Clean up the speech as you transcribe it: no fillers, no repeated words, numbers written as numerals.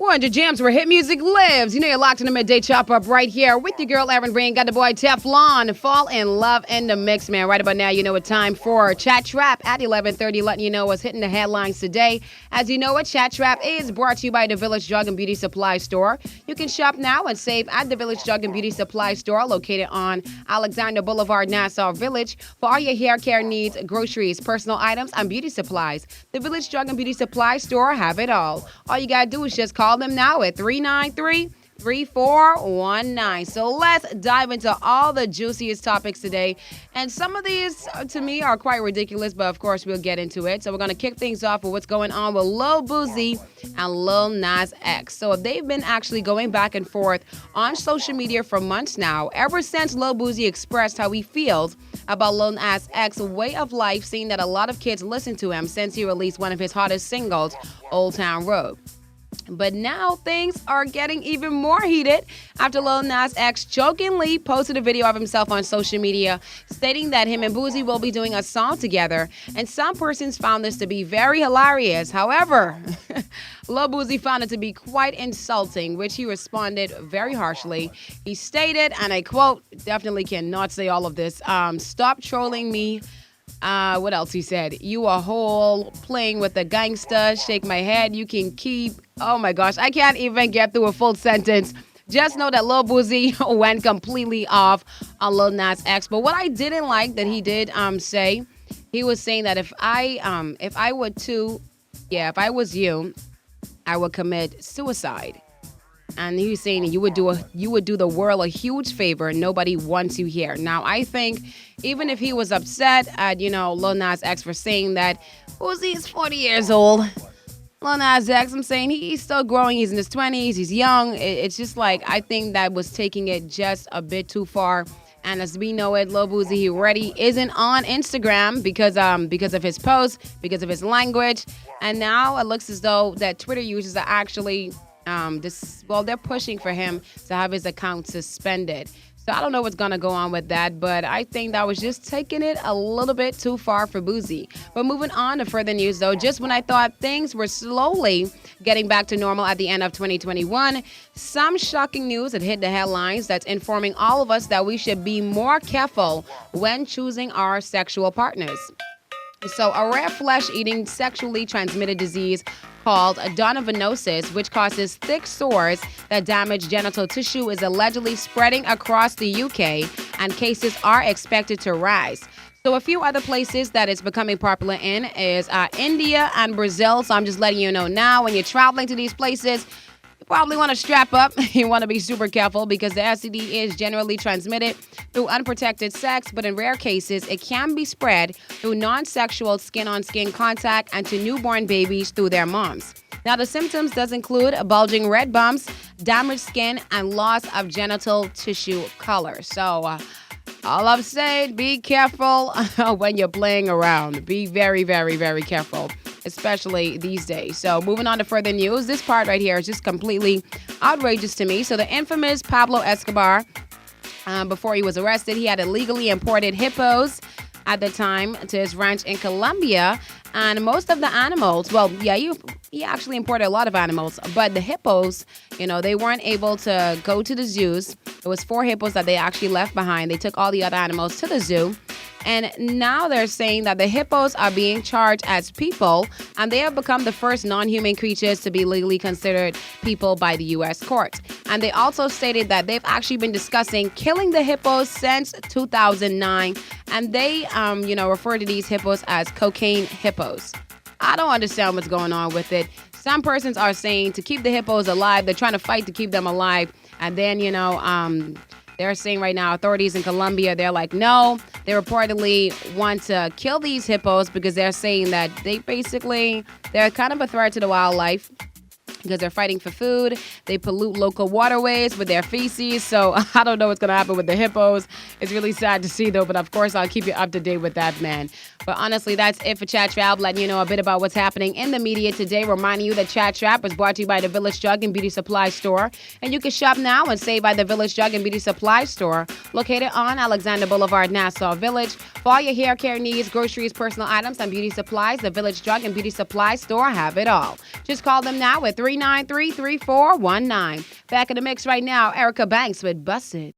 100 jams where hit music lives. You know you're locked in the midday chop up right here with your girl Erin. Got the boy Teflon. Fall in love in the mix, man. Right about now, you know it's time for Chat Trap at 11:30, letting you know what's hitting the headlines today. As you know, what Chat Trap is brought to you by the Village Drug and Beauty Supply Store. You can shop now and save at the Village Drug and Beauty Supply Store, located on Alexander Boulevard, Nassau Village, for all your hair care needs, groceries, personal items, and beauty supplies. The Village Drug and Beauty Supply Store have it all. All you gotta do is just call them now at 393-3419. So let's dive into all the juiciest topics today. And some of these, to me, are quite ridiculous, but of course we'll get into it. So we're going to kick things off with what's going on with Lil Boosie and Lil Nas X. So they've been actually going back and forth on social media for months now, ever since Lil Boosie expressed how he feels about Lil Nas X's way of life, seeing that a lot of kids listen to him since he released one of his hottest singles, Old Town Road. But now things are getting even more heated after Lil Nas X jokingly posted a video of himself on social media stating that him and Boosie will be doing a song together. And some persons found this to be very hilarious. However, Lil Boosie found it to be quite insulting, which he responded very harshly. He stated, and I quote, definitely cannot say all of this, "Stop trolling me." What else he said? "You a whole playing with the gangsta. Shake my head. You can keep." Oh my gosh, I can't even get through a full sentence. Just know that Lil Boosie went completely off on Lil Nas X. But what I didn't like that he did say, he was saying that if I was you, I would commit suicide. And he was saying you would do the world a huge favor. Nobody wants you here. Now, I think even if he was upset at, Lil Nas X for saying that Boosie is 40 years old, Lil Nas X, I'm saying he's still growing. He's in his 20s. He's young. It's just like, I think that was taking it just a bit too far. And as we know it, Lil Boosie, he already isn't on Instagram because of his posts, because of his language. And now it looks as though that Twitter users are actually they're pushing for him to have his account suspended. So I don't know what's going to go on with that, but I think that was just taking it a little bit too far for Boosie. But moving on to further news, though, just when I thought things were slowly getting back to normal at the end of 2021, some shocking news that hit the headlines that's informing all of us that we should be more careful when choosing our sexual partners. So a rare flesh-eating sexually transmitted disease called Dontovanosis, which causes thick sores that damage genital tissue, is allegedly spreading across the UK, and cases are expected to rise. So a few other places that it's becoming popular in is India and Brazil. So I'm just letting you know now, when you're traveling to these places, you probably want to strap up. You want to be super careful because the STD is generally transmitted through unprotected sex, but in rare cases, it can be spread through non-sexual skin-on-skin contact and to newborn babies through their moms. Now, the symptoms does include bulging red bumps, damaged skin, and loss of genital tissue color. So, all I'm saying, be careful when you're playing around. Be very, very, very careful, especially these days. So moving on to further news, this part right here is just completely outrageous to me. So the infamous Pablo Escobar, before he was arrested, he had illegally imported hippos at the time to his ranch in Colombia. And most of the animals, he actually imported a lot of animals, but the hippos, they weren't able to go to the zoos. It was 4 hippos that they actually left behind. They took all the other animals to the zoo. And now they're saying that the hippos are being charged as people, and they have become the first non-human creatures to be legally considered people by the U.S. courts. And they also stated that they've actually been discussing killing the hippos since 2009, and they, refer to these hippos as cocaine hippos. I don't understand what's going on with it. Some persons are saying to keep the hippos alive. They're trying to fight to keep them alive. And then, they're saying right now, authorities in Colombia, they're like, no, they reportedly want to kill these hippos because they're saying that they're kind of a threat to the wildlife because they're fighting for food. They pollute local waterways with their feces. So I don't know what's going to happen with the hippos. It's really sad to see, though. But of course, I'll keep you up to date with that, man. But honestly, that's it for Chat Trap. Letting you know a bit about what's happening in the media today. Reminding you that Chat Trap is brought to you by the Village Drug and Beauty Supply Store. And you can shop now and save by the Village Drug and Beauty Supply Store, located on Alexander Boulevard, Nassau Village. For all your hair care needs, groceries, personal items, and beauty supplies, the Village Drug and Beauty Supply Store have it all. Just call them now at 3 393-3419. Back in the mix right now, Erica Banks with Busted.